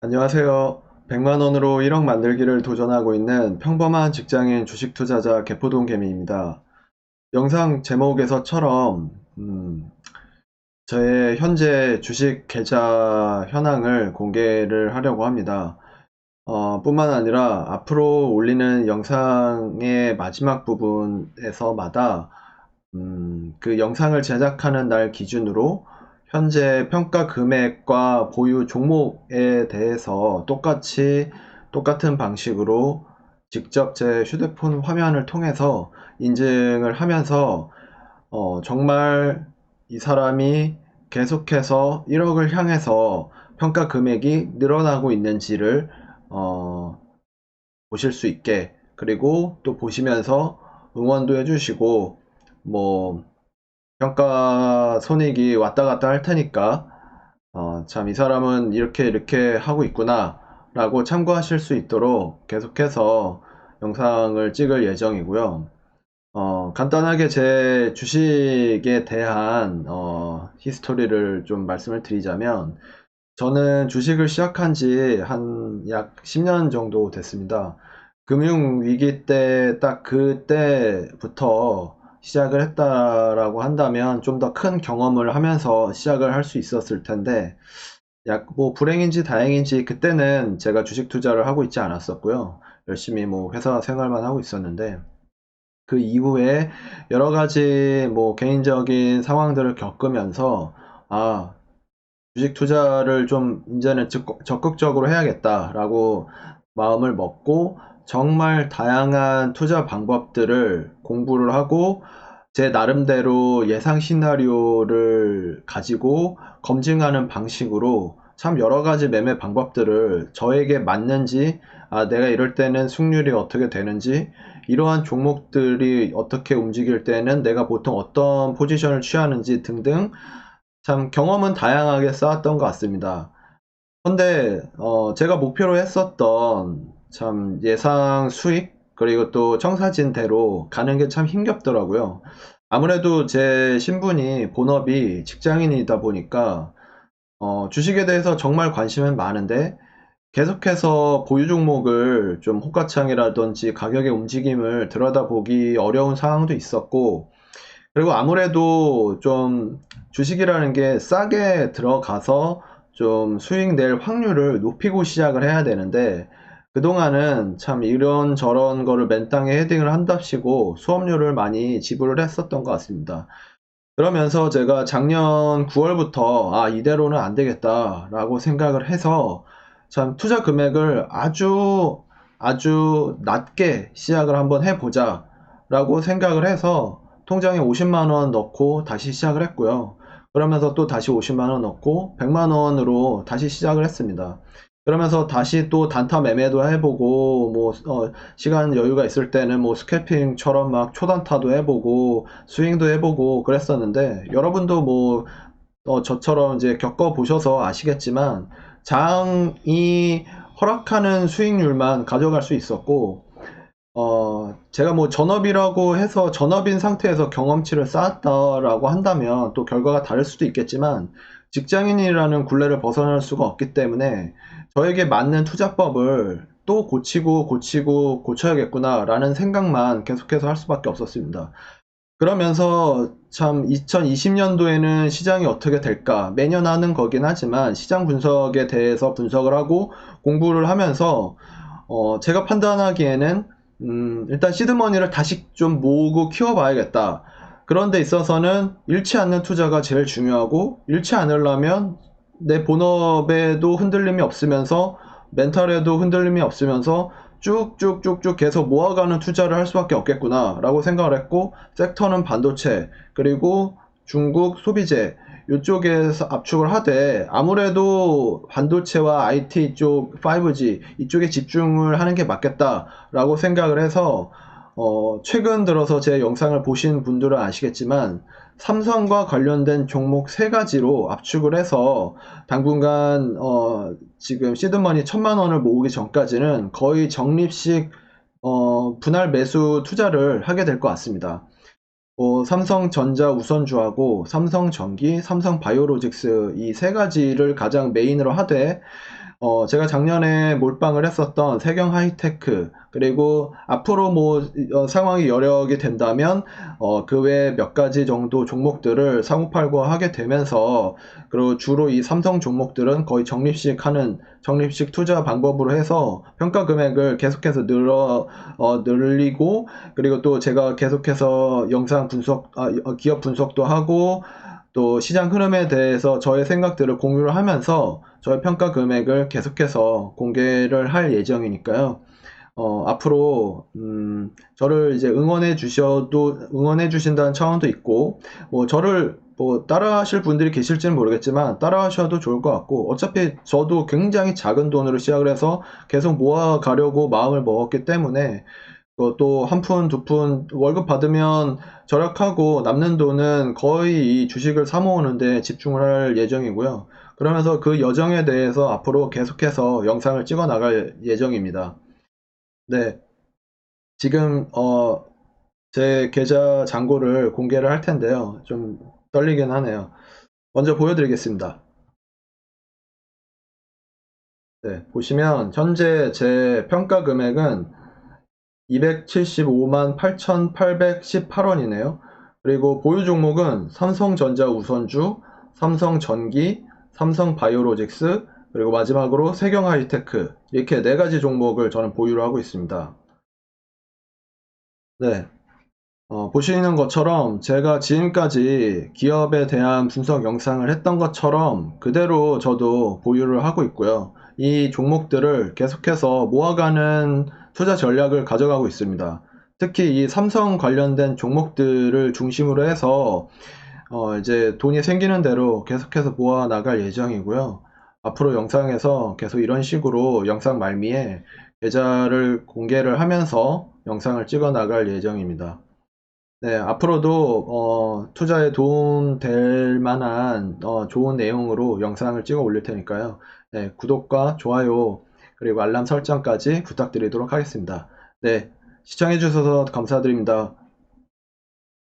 안녕하세요. 100만 원으로 1억 만들기를 도전하고 있는 평범한 직장인 주식 투자자 개포동 개미입니다. 영상 제목에서처럼 저의 현재 주식 계좌 현황을 공개를 하려고 합니다. 뿐만 아니라 앞으로 올리는 영상의 마지막 부분에서마다 그 영상을 제작하는 날 기준으로 현재 평가 금액과 보유 종목에 대해서 똑같은 방식으로 직접 제 휴대폰 화면을 통해서 인증을 하면서 정말 이 사람이 계속해서 1억을 향해서 평가 금액이 늘어나고 있는지를 어, 보실 수 있게, 그리고 또 보시면서 응원도 해주시고, 뭐 평가 손익이 왔다 갔다 할 테니까 참 이 사람은 이렇게 하고 있구나 라고 참고하실 수 있도록 계속해서 영상을 찍을 예정이고요. 간단하게 제 주식에 대한 히스토리를 좀 말씀을 드리자면, 저는 주식을 시작한 지 한 약 10년 정도 됐습니다. 금융위기 때 딱 그때부터 시작을 했다라고 한다면 좀 더 큰 경험을 하면서 시작을 할 수 있었을 텐데, 약 뭐 불행인지 다행인지 그때는 제가 주식 투자를 하고 있지 않았었고요. 열심히 뭐 회사 생활만 하고 있었는데, 그 이후에 여러 가지 뭐 개인적인 상황들을 겪으면서 아, 주식 투자를 좀 이제는 적극적으로 해야겠다라고 마음을 먹고, 정말 다양한 투자 방법들을 공부를 하고 제 나름대로 예상 시나리오를 가지고 검증하는 방식으로 참 여러 가지 매매 방법들을 저에게 맞는지, 내가 이럴 때는 승률이 어떻게 되는지, 이러한 종목들이 어떻게 움직일 때는 내가 보통 어떤 포지션을 취하는지 등등 참 경험은 다양하게 쌓았던 것 같습니다. 근데 제가 목표로 했었던 참 예상 수익, 그리고 또 청사진대로 가는 게 참 힘겹더라고요. 아무래도 제 신분이 본업이 직장인이다 보니까 주식에 대해서 정말 관심은 많은데, 계속해서 보유 종목을 좀 호가창이라든지 가격의 움직임을 들여다보기 어려운 상황도 있었고, 그리고 아무래도 좀 주식이라는 게 싸게 들어가서 좀 수익 낼 확률을 높이고 시작을 해야 되는데, 그동안은 참 이런저런 거를 맨땅에 헤딩을 한답시고 수업료를 많이 지불을 했었던 것 같습니다. 그러면서 제가 작년 9월부터 이대로는 안 되겠다라고 생각을 해서 참 투자 금액을 아주 낮게 시작을 한번 해보자 라고 생각을 해서 통장에 50만 원 넣고 다시 시작을 했고요. 그러면서 또 다시 50만 원 넣고 100만 원으로 다시 시작을 했습니다. 그러면서 다시 또 단타 매매도 해보고, 뭐 시간 여유가 있을 때는 뭐 스캐핑처럼 막 초단타도 해보고 스윙도 해보고 그랬었는데, 여러분도 뭐 저처럼 이제 겪어보셔서 아시겠지만 장이 허락하는 수익률만 가져갈 수 있었고, 제가 뭐 전업이라고 해서 전업인 상태에서 경험치를 쌓았다라고 한다면 또 결과가 다를 수도 있겠지만, 직장인이라는 굴레를 벗어날 수가 없기 때문에 저에게 맞는 투자법을 또 고치고 고쳐야겠구나라는 생각만 계속해서 할 수밖에 없었습니다. 그러면서 참 2020년도에는 시장이 어떻게 될까 매년 하는 거긴 하지만, 시장 분석에 대해서 분석을 하고 공부를 하면서 제가 판단하기에는 일단 시드머니를 다시 좀 모으고 키워봐야겠다. 그런 데 있어서는 잃지 않는 투자가 제일 중요하고, 잃지 않으려면 내 본업에도 흔들림이 없으면서 멘탈에도 흔들림이 없으면서 쭉쭉쭉쭉 계속 모아가는 투자를 할 수밖에 없겠구나 라고 생각을 했고, 섹터는 반도체 그리고 중국 소비재 이쪽에서 압축을 하되, 아무래도 반도체와 IT 쪽 5G 이쪽에 집중을 하는 게 맞겠다라고 생각을 해서 최근 들어서 제 영상을 보신 분들은 아시겠지만 삼성과 관련된 종목 세 가지로 압축을 해서 당분간 지금 시드머니 1000만 원을 모으기 전까지는 거의 적립식 분할 매수 투자를 하게 될 것 같습니다. 삼성전자 우선주하고 삼성전기, 삼성바이오로직스 이 세 가지를 가장 메인으로 하되, 제가 작년에 몰빵을 했었던 세경 하이테크, 그리고 앞으로 상황이 여력이 된다면, 그 외 몇 가지 정도 종목들을 사고팔고 하게 되면서, 그리고 주로 이 삼성 종목들은 거의 적립식 투자 방법으로 해서 평가 금액을 계속해서 늘리고, 그리고 또 제가 계속해서 기업 분석도 하고, 또 시장 흐름에 대해서 저의 생각들을 공유를 하면서 저의 평가 금액을 계속해서 공개를 할 예정이니까요. 앞으로 저를 이제 응원해 주신다는 차원도 있고, 저를 따라 하실 분들이 계실지는 모르겠지만 따라 하셔도 좋을 것 같고, 어차피 저도 굉장히 작은 돈으로 시작을 해서 계속 모아 가려고 마음을 먹었기 때문에, 또 한 푼, 두 푼 월급 받으면 절약하고 남는 돈은 거의 이 주식을 사 모으는데 집중을 할 예정이고요. 그러면서 그 여정에 대해서 앞으로 계속해서 영상을 찍어 나갈 예정입니다. 네, 지금 제 계좌 잔고를 공개를 할 텐데요. 좀 떨리긴 하네요. 먼저 보여드리겠습니다. 네, 보시면 현재 제 평가 금액은 275만 8,818원이네요. 그리고 보유 종목은 삼성전자 우선주, 삼성전기, 삼성바이오로직스, 그리고 마지막으로 세경하이테크, 이렇게 네 가지 종목을 저는 보유를 하고 있습니다. 네, 보시는 것처럼 제가 지금까지 기업에 대한 분석 영상을 했던 것처럼 그대로 저도 보유를 하고 있고요. 이 종목들을 계속해서 모아가는 투자 전략을 가져가고 있습니다. 특히 이 삼성 관련된 종목들을 중심으로 해서 이제 돈이 생기는 대로 계속해서 모아 나갈 예정이고요. 앞으로 영상에서 계속 이런 식으로 영상 말미에 계좌를 공개를 하면서 영상을 찍어 나갈 예정입니다. 네, 앞으로도 투자에 도움 될 만한 좋은 내용으로 영상을 찍어 올릴 테니까요. 네, 구독과 좋아요 그리고 알람 설정까지 부탁드리도록 하겠습니다. 네, 시청해 주셔서 감사드립니다.